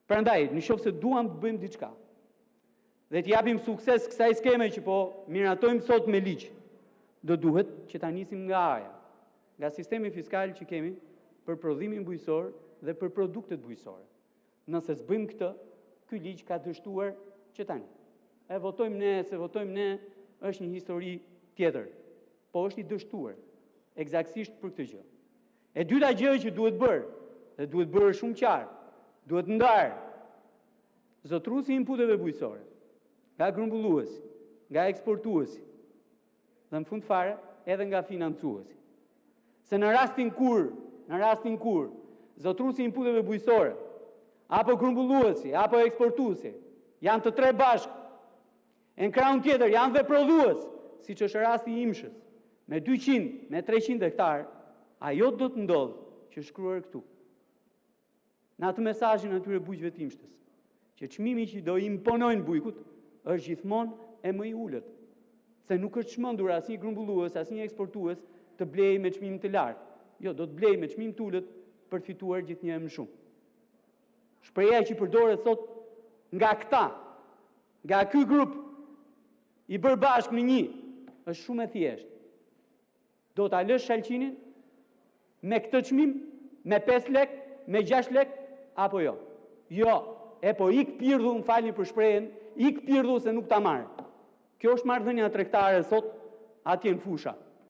Prandaj, në qoftë se duam të bëjmë diçka dhe të japim sukses kësaj skeme që po miratojmë sot me ligj, do duhet që ta nisim nga aja, nga sistemi fiskal që kemi për prodhimin bujqësor dhe për produktet bujqësore. Nëse s'bëjmë këtë, ky ligj ka dështuar që tani. E votojmë ne, se votojmë ne, është një histori tjetër, po është i dështuar eksaktësisht për këtë gjë. E dyta gjë që duhet bërë, dhe duhet bërë shumë qartë, duhet ndarë zotruesi i inputeve bujqësore, nga grumbulluesi, nga eksportuesi, dhe në fund fare edhe nga financuesi. Se në rastin kur zotruesi i inputeve bujqësore, apo grumbulluesi, apo eksportuesi, janë të tre bashkë, e në krahun tjetër janë dhe prodhues, siç është rasti i Imshës, me 200, me 300 hektar, ajo do të ndodhë që shkruar këtu. Në atë mesazhin atyre bujqëve të Imshtës, që çmimi që do imponojnë bujkut është gjithmonë e më i ulët, se nuk është çmendur asnjë grumbullues, asnjë eksportues të blejë me çmim të lartë. Jo, do të blejë me çmim të ulët për të fituar gjithnjë më shumë. Shpreha që përdoret sot nga këta, nga ky grup i bërë bashkë në një, është shumë e thjeshtë. Do ta lësh shalqinin me këtë çmim, me 5 lek, me 6 lek, apo jo? Jo, po ik pirdhu, më falni për shprehjen, ik pirdhu se nuk ta marr. Kjo është marrëdhënia tregtare sot atje në fusha.